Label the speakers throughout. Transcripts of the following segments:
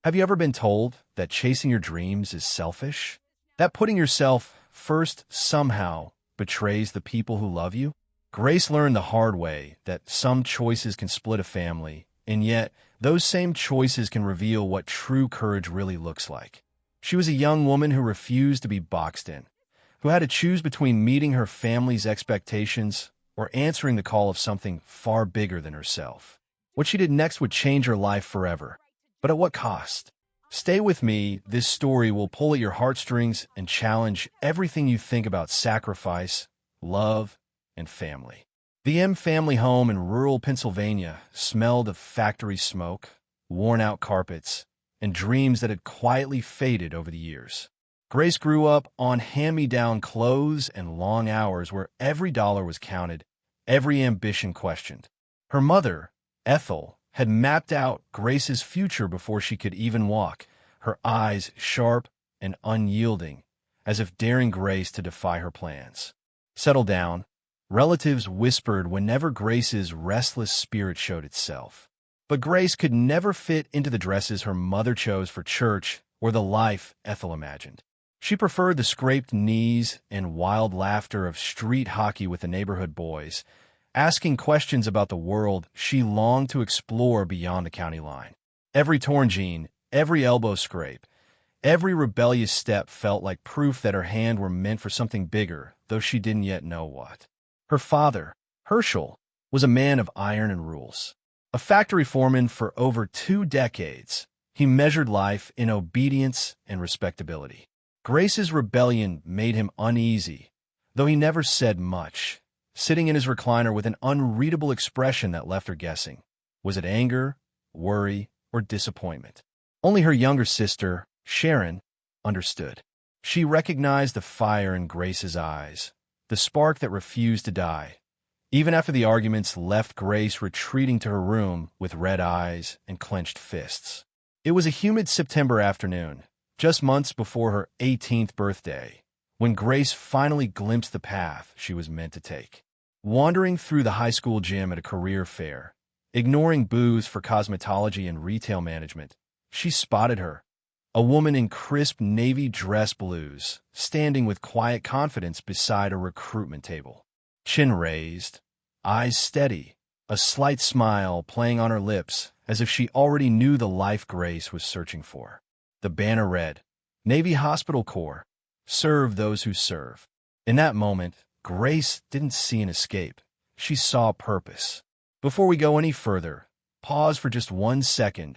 Speaker 1: Have you ever been told that chasing your dreams is selfish? That putting yourself first somehow betrays the people who love you? Grace learned the hard way that some choices can split a family, and yet those same choices can reveal what true courage really looks like. She was a young woman who refused to be boxed in, who had to choose between meeting her family's expectations or answering the call of something far bigger than herself. What she did next would change her life forever. But at what cost? Stay with me. This story will pull at your heartstrings and challenge everything you think about sacrifice, love, and family. The M family home in rural Pennsylvania smelled of factory smoke, worn-out carpets, and dreams that had quietly faded over the years. Grace grew up on hand-me-down clothes and long hours where every dollar was counted, every ambition questioned. Her mother, Ethel, had mapped out Grace's future before she could even walk, her eyes sharp and unyielding, as if daring Grace to defy her plans. Settle down, relatives whispered whenever Grace's restless spirit showed itself. But Grace could never fit into the dresses her mother chose for church or the life Ethel imagined. She preferred the scraped knees and wild laughter of street hockey with the neighborhood boys, asking questions about the world she longed to explore beyond the county line. Every torn jean, every elbow scrape, every rebellious step felt like proof that her hands were meant for something bigger, though she didn't yet know what. Her father, Herschel, was a man of iron and rules. A factory foreman for over 2 decades, he measured life in obedience and respectability. Grace's rebellion made him uneasy, though he never said much, sitting in his recliner with an unreadable expression that left her guessing. Was it anger, worry, or disappointment? Only her younger sister, Sharon, understood. She recognized the fire in Grace's eyes, the spark that refused to die. Even after the arguments left Grace retreating to her room with red eyes and clenched fists. It was a humid September afternoon, just months before her 18th birthday, when Grace finally glimpsed the path she was meant to take. Wandering through the high school gym at a career fair, ignoring booths for cosmetology and retail management, she spotted her, a woman in crisp navy dress blues, standing with quiet confidence beside a recruitment table. Chin raised, eyes steady, a slight smile playing on her lips as if she already knew the life Grace was searching for. The banner read, Navy Hospital Corps, serve those who serve. In that moment, Grace didn't see an escape. She saw purpose. Before we go any further, pause for just 1 second.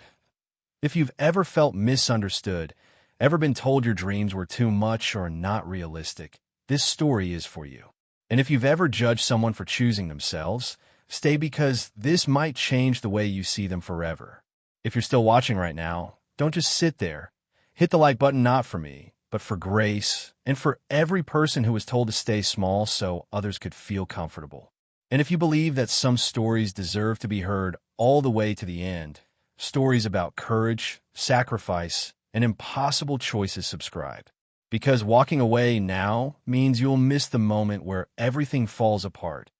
Speaker 1: If you've ever felt misunderstood, ever been told your dreams were too much or not realistic, this story is for you. And if you've ever judged someone for choosing themselves, stay because this might change the way you see them forever. If you're still watching right now, don't just sit there. Hit the like button not for me, but for Grace and for every person who was told to stay small so others could feel comfortable. And if you believe that some stories deserve to be heard all the way to the end, stories about courage, sacrifice, and impossible choices, subscribe. Because walking away now means you'll miss the moment where everything falls apart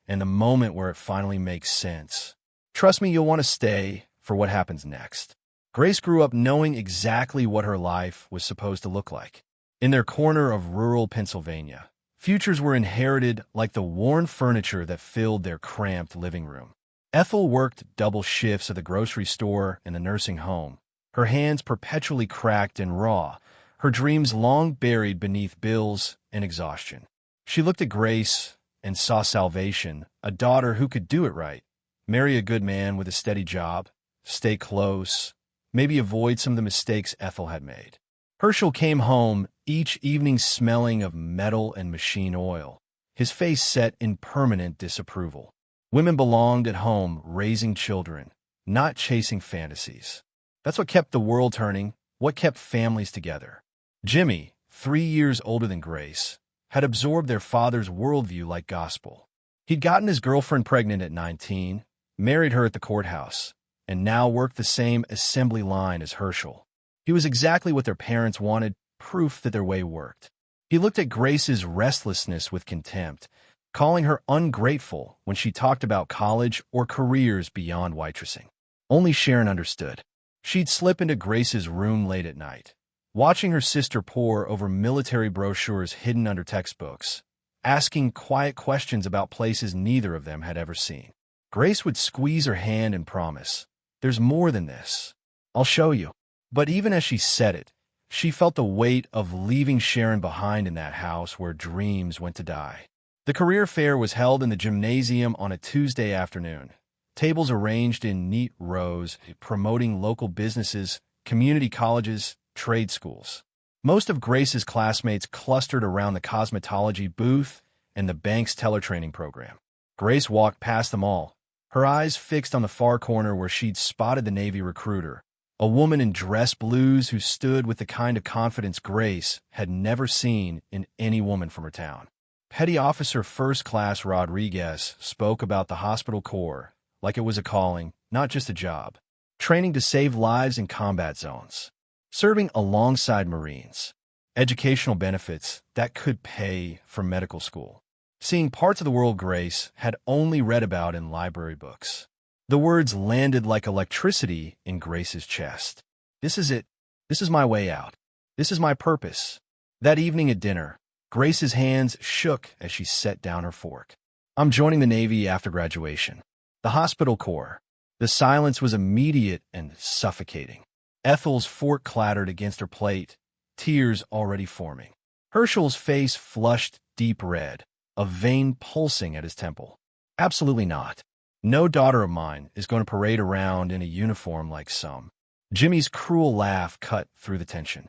Speaker 1: and the moment where it finally makes sense. Trust me, you'll want to stay for what happens next. Grace grew up knowing exactly what her life was supposed to look like. In their corner of rural Pennsylvania, futures were inherited like the worn furniture that filled their cramped living room. Ethel worked double shifts at the grocery store and the nursing home, her hands perpetually cracked and raw, her dreams long buried beneath bills and exhaustion. She looked at Grace and saw salvation, a daughter who could do it right, marry a good man with a steady job, stay close, maybe avoid some of the mistakes Ethel had made. Herschel came home each evening smelling of metal and machine oil, his face set in permanent disapproval. Women belonged at home raising children, not chasing fantasies. That's what kept the world turning, what kept families together. Jimmy, 3 years older than Grace, had absorbed their father's worldview like gospel. He'd gotten his girlfriend pregnant at 19, married her at the courthouse, and now worked the same assembly line as Herschel. He was exactly what their parents wanted, proof that their way worked. He looked at Grace's restlessness with contempt, calling her ungrateful when she talked about college or careers beyond waitressing. Only Sharon understood. She'd slip into Grace's room late at night, watching her sister pore over military brochures hidden under textbooks, asking quiet questions about places neither of them had ever seen. Grace would squeeze her hand and promise, "There's more than this. I'll show you." But even as she said it, she felt the weight of leaving Sharon behind in that house where dreams went to die. The career fair was held in the gymnasium on a Tuesday afternoon. Tables arranged in neat rows, promoting local businesses, community colleges, trade schools. Most of Grace's classmates clustered around the cosmetology booth and the bank's teller training program. Grace walked past them all, her eyes fixed on the far corner where she'd spotted the Navy recruiter, a woman in dress blues who stood with the kind of confidence Grace had never seen in any woman from her town. Petty Officer First Class Rodriguez spoke about the hospital corps like it was a calling, not just a job. Training to save lives in combat zones. Serving alongside Marines. Educational benefits that could pay for medical school. Seeing parts of the world Grace had only read about in library books. The words landed like electricity in Grace's chest. This is it. This is my way out. This is my purpose. That evening at dinner, Grace's hands shook as she set down her fork. "I'm joining the Navy after graduation. The hospital corps." The silence was immediate and suffocating. Ethel's fork clattered against her plate, tears already forming. Herschel's face flushed deep red, a vein pulsing at his temple. "Absolutely not. No daughter of mine is going to parade around in a uniform like some." Jimmy's cruel laugh cut through the tension.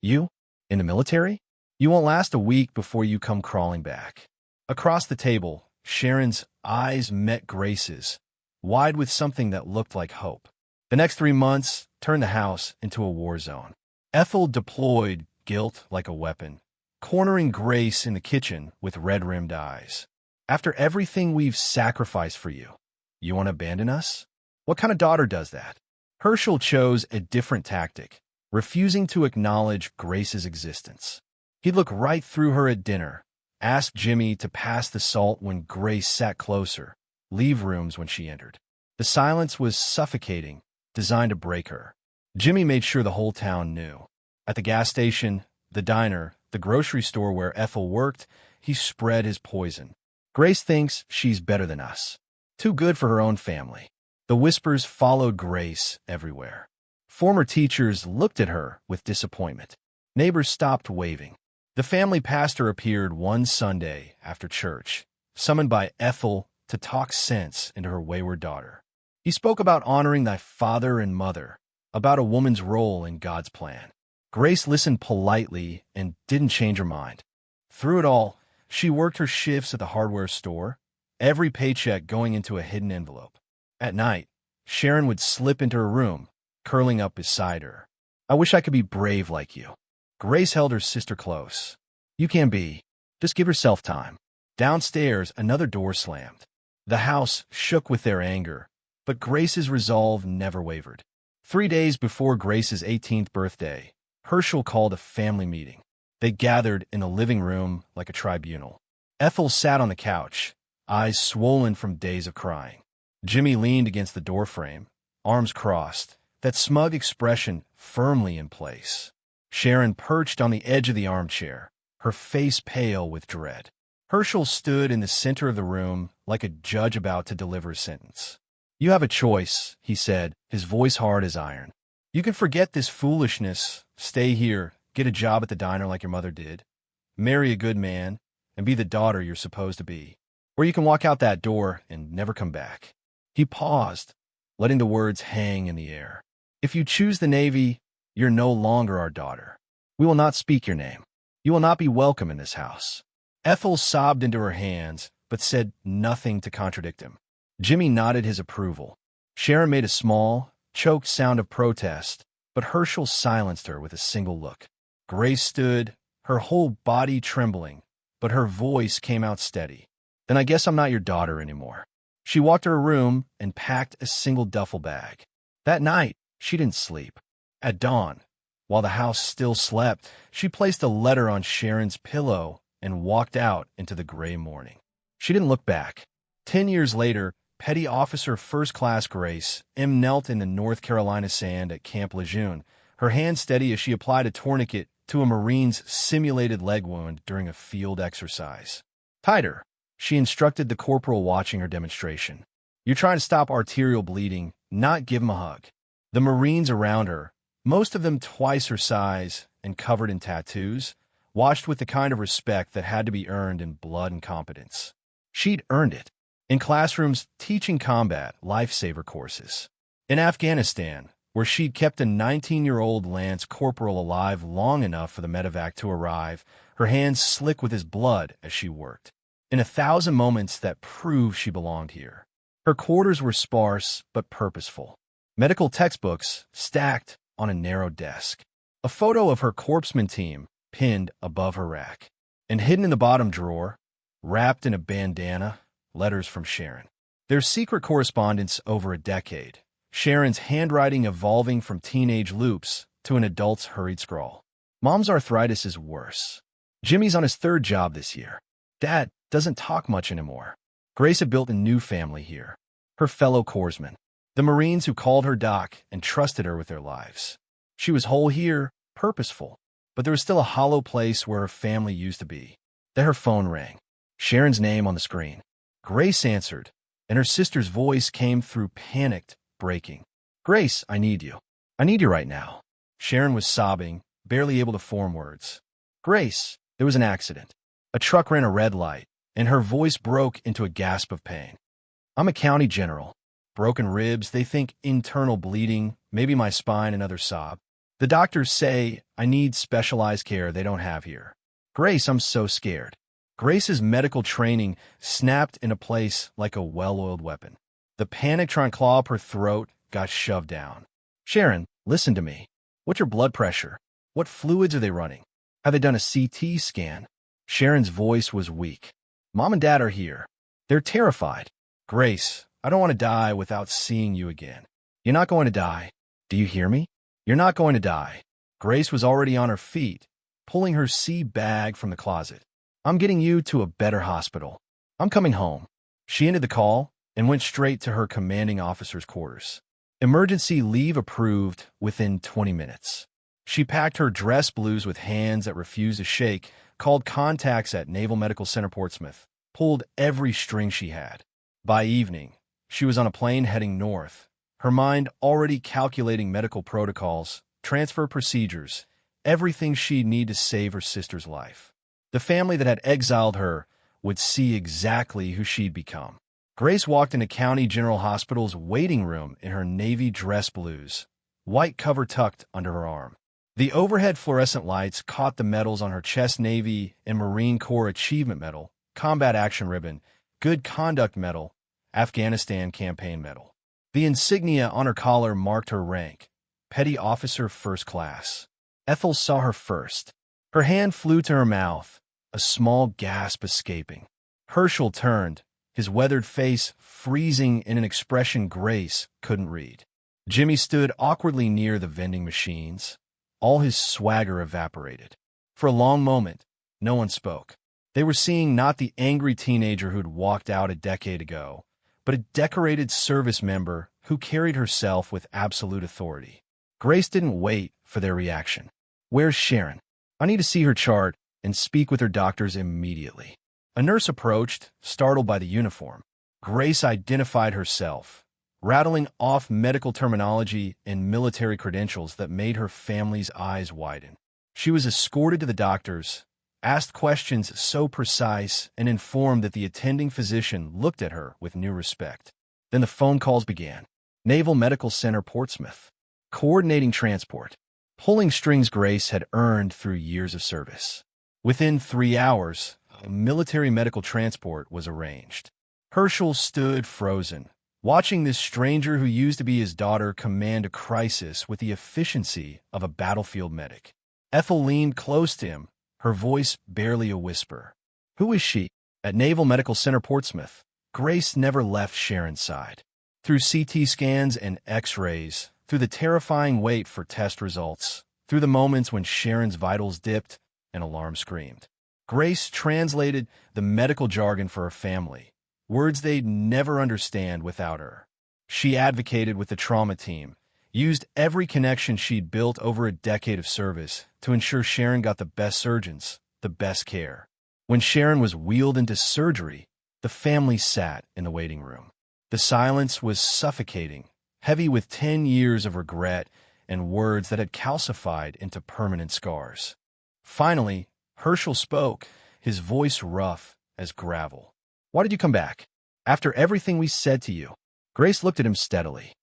Speaker 1: "You? In the military? You won't last a week before you come crawling back." Across the table, Sharon's eyes met Grace's, wide with something that looked like hope. The next 3 months turned the house into a war zone. Ethel deployed guilt like a weapon, cornering Grace in the kitchen with red-rimmed eyes. "After everything we've sacrificed for you, you want to abandon us? What kind of daughter does that?" Herschel chose a different tactic, refusing to acknowledge Grace's existence. He'd look right through her at dinner, ask Jimmy to pass the salt when Grace sat closer, leave rooms when she entered. The silence was suffocating, designed to break her. Jimmy made sure the whole town knew. At the gas station, the diner, the grocery store where Ethel worked, he spread his poison. "Grace thinks she's better than us. Too good for her own family." The whispers followed Grace everywhere. Former teachers looked at her with disappointment. Neighbors stopped waving. The family pastor appeared one Sunday after church, summoned by Ethel to talk sense into her wayward daughter. He spoke about honoring thy father and mother, about a woman's role in God's plan. Grace listened politely and didn't change her mind. Through it all, she worked her shifts at the hardware store, every paycheck going into a hidden envelope. At night, Sharon would slip into her room, curling up beside her. "I wish I could be brave like you." Grace held her sister close. "You can be. Just give yourself time." Downstairs, another door slammed. The house shook with their anger, but Grace's resolve never wavered. 3 days before Grace's 18th birthday, Herschel called a family meeting. They gathered in the living room like a tribunal. Ethel sat on the couch, eyes swollen from days of crying. Jimmy leaned against the doorframe, arms crossed, that smug expression firmly in place. Sharon perched on the edge of the armchair, her face pale with dread. Herschel stood in the center of the room like a judge about to deliver a sentence. "You have a choice," he said, his voice hard as iron. "You can forget this foolishness, stay here, get a job at the diner like your mother did, marry a good man, and be the daughter you're supposed to be. Or you can walk out that door and never come back." He paused, letting the words hang in the air. "If you choose the Navy, you're no longer our daughter. We will not speak your name. You will not be welcome in this house." Ethel sobbed into her hands, but said nothing to contradict him. Jimmy nodded his approval. Sharon made a small, choked sound of protest, but Herschel silenced her with a single look. Grace stood, her whole body trembling, but her voice came out steady. "Then I guess I'm not your daughter anymore." She walked to her room and packed a single duffel bag. That night, she didn't sleep. At dawn, while the house still slept, she placed a letter on Sharon's pillow and walked out into the gray morning. She didn't look back. 10 years later, Petty Officer First Class Grace M. knelt in the North Carolina sand at Camp Lejeune, her hand steady as she applied a tourniquet to a Marine's simulated leg wound during a field exercise. "Tighter," she instructed the corporal watching her demonstration. "You're trying to stop arterial bleeding, not give him a hug." The Marines around her, most of them twice her size and covered in tattoos, watched with the kind of respect that had to be earned in blood and competence. She'd earned it. In classrooms teaching combat lifesaver courses. In Afghanistan, where she'd kept a 19-year-old Lance Corporal alive long enough for the medevac to arrive, her hands slick with his blood as she worked. In 1,000 moments that proved she belonged here. Her quarters were sparse but purposeful. Medical textbooks stacked on a narrow desk. A photo of her corpsman team pinned above her rack. And hidden in the bottom drawer, wrapped in a bandana, letters from Sharon. Their secret correspondence over a decade. Sharon's handwriting evolving from teenage loops to an adult's hurried scrawl. "Mom's arthritis is worse. Jimmy's on his 3rd job this year. Dad doesn't talk much anymore." Grace had built a new family here. Her fellow corpsmen. The Marines who called her Doc and trusted her with their lives. She was whole here, purposeful. But there was still a hollow place where her family used to be. Then her phone rang. Sharon's name on the screen. Grace answered, and her sister's voice came through panicked, breaking. "Grace, I need you. I need you right now." Sharon was sobbing, barely able to form words. "Grace, there was an accident. A truck ran a red light, and her voice broke into a gasp of pain. I'm a county general. Broken ribs, they think internal bleeding, maybe my spine, another sob. The doctors say I need specialized care they don't have here. Grace, I'm so scared." Grace's medical training snapped into place like a well-oiled weapon. The panic trying to claw up her throat got shoved down. "Sharon, listen to me. What's your blood pressure? What fluids are they running? Have they done a CT scan?" Sharon's voice was weak. "Mom and Dad are here. They're terrified." "Grace, I don't want to die without seeing you again." "You're not going to die. Do you hear me? You're not going to die." Grace was already on her feet, pulling her sea bag from the closet. "I'm getting you to a better hospital. I'm coming home." She ended the call and went straight to her commanding officer's quarters. Emergency leave approved within 20 minutes. She packed her dress blues with hands that refused to shake, called contacts at Naval Medical Center Portsmouth, pulled every string she had. By evening, she was on a plane heading north, her mind already calculating medical protocols, transfer procedures, everything she'd need to save her sister's life. The family that had exiled her would see exactly who she'd become. Grace walked into County General Hospital's waiting room in her navy dress blues, white cover tucked under her arm. The overhead fluorescent lights caught the medals on her chest: Navy and Marine Corps Achievement Medal, Combat Action Ribbon, Good Conduct Medal, Afghanistan Campaign Medal. The insignia on her collar marked her rank, Petty Officer First Class. Ethel saw her first. Her hand flew to her mouth, a small gasp escaping. Herschel turned, his weathered face freezing in an expression Grace couldn't read. Jimmy stood awkwardly near the vending machines. All his swagger evaporated. For a long moment, no one spoke. They were seeing not the angry teenager who'd walked out a decade ago, but a decorated service member who carried herself with absolute authority. Grace didn't wait for their reaction. "Where's Sharon? I need to see her chart and speak with her doctors immediately." A nurse approached, startled by the uniform. Grace identified herself, rattling off medical terminology and military credentials that made her family's eyes widen. She was escorted to the doctors, asked questions so precise and informed that the attending physician looked at her with new respect. Then the phone calls began. Naval Medical Center Portsmouth. Coordinating transport. Pulling strings Grace had earned through years of service. Within 3 hours, a military medical transport was arranged. Herschel stood frozen, watching this stranger who used to be his daughter command a crisis with the efficiency of a battlefield medic. Ethel leaned close to him, her voice barely a whisper. "Who is she?" At Naval Medical Center Portsmouth, Grace never left Sharon's side. Through CT scans and X-rays, through the terrifying wait for test results, through the moments when Sharon's vitals dipped and alarm screamed. Grace translated the medical jargon for her family, words they'd never understand without her. She advocated with the trauma team, used every connection she'd built over a decade of service to ensure Sharon got the best surgeons, the best care. When Sharon was wheeled into surgery, the family sat in the waiting room. The silence was suffocating, heavy with 10 years of regret and words that had calcified into permanent scars. Finally, Herschel spoke, his voice rough as gravel. "Why did you come back? After everything we said to you?" Grace looked at him steadily.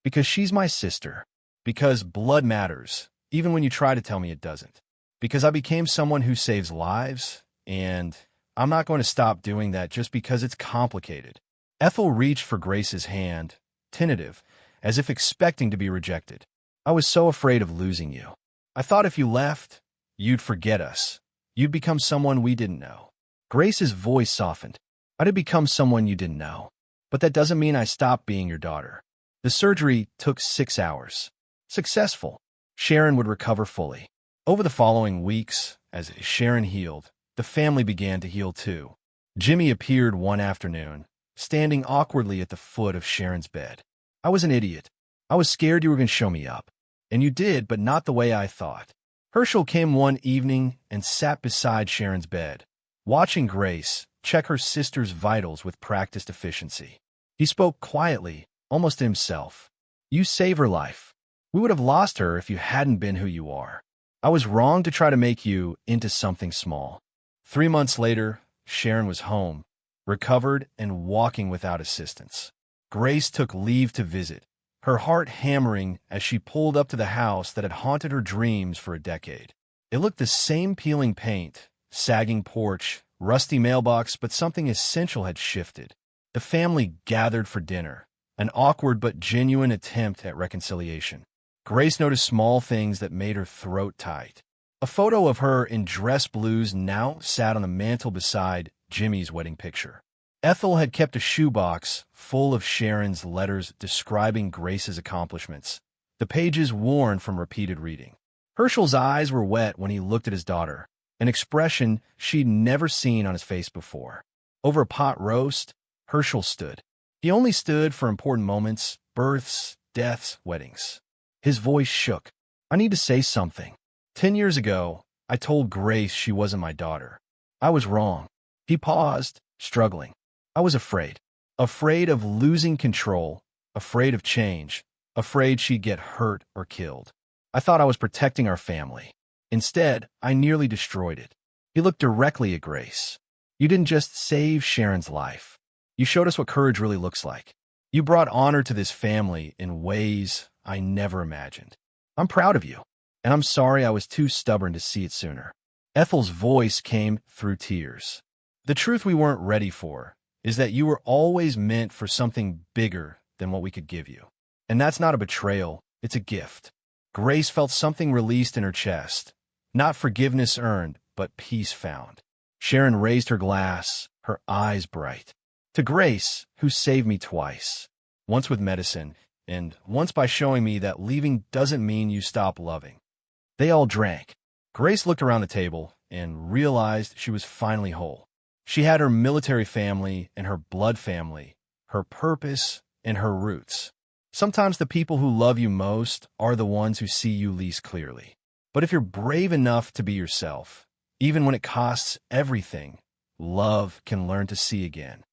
Speaker 1: "Because she's my sister. Because blood matters, even when you try to tell me it doesn't. Because I became someone who saves lives, and I'm not going to stop doing that just because it's complicated." Ethel reached for Grace's hand, tentative, as if expecting to be rejected. "I was so afraid of losing you. I thought if you left, you'd forget us. You'd become someone we didn't know." Grace's voice softened. "I did become someone you didn't know. But that doesn't mean I stopped being your daughter." The surgery took 6 hours. Successful. Sharon would recover fully. Over the following weeks, as Sharon healed, the family began to heal too. Jimmy appeared one afternoon, standing awkwardly at the foot of Sharon's bed. "I was an idiot. I was scared you were going to show me up. And you did, but not the way I thought." Herschel came one evening and sat beside Sharon's bed, watching Grace check her sister's vitals with practiced efficiency. He spoke quietly, almost to himself. "You saved her life. We would have lost her if you hadn't been who you are. I was wrong to try to make you into something small." 3 months later, Sharon was home, recovered and walking without assistance. Grace took leave to visit, her heart hammering as she pulled up to the house that had haunted her dreams for a decade. It looked the same: peeling paint, sagging porch, rusty mailbox, but something essential had shifted. The family gathered for dinner, an awkward but genuine attempt at reconciliation. Grace noticed small things that made her throat tight. A photo of her in dress blues now sat on the mantel beside Jimmy's wedding picture. Ethel had kept a shoebox full of Sharon's letters describing Grace's accomplishments, the pages worn from repeated reading. Herschel's eyes were wet when he looked at his daughter, an expression she'd never seen on his face before. Over a pot roast, Herschel stood. He only stood for important moments: births, deaths, weddings. His voice shook. "I need to say something. 10 years ago, I told Grace she wasn't my daughter. I was wrong." He paused, struggling. "I was afraid. Afraid of losing control, afraid of change, afraid she'd get hurt or killed. I thought I was protecting our family. Instead, I nearly destroyed it." He looked directly at Grace. "You didn't just save Sharon's life. You showed us what courage really looks like. You brought honor to this family in ways I never imagined. I'm proud of you, and I'm sorry I was too stubborn to see it sooner." Ethel's voice came through tears. "The truth we weren't ready for is that you were always meant for something bigger than what we could give you. And that's not a betrayal, it's a gift." Grace felt something released in her chest. Not forgiveness earned, but peace found. Sharon raised her glass, her eyes bright. "To Grace, who saved me twice. Once with medicine, and once by showing me that leaving doesn't mean you stop loving." They all drank. Grace looked around the table and realized she was finally whole. She had her military family and her blood family, her purpose and her roots. Sometimes the people who love you most are the ones who see you least clearly. But if you're brave enough to be yourself, even when it costs everything, love can learn to see again.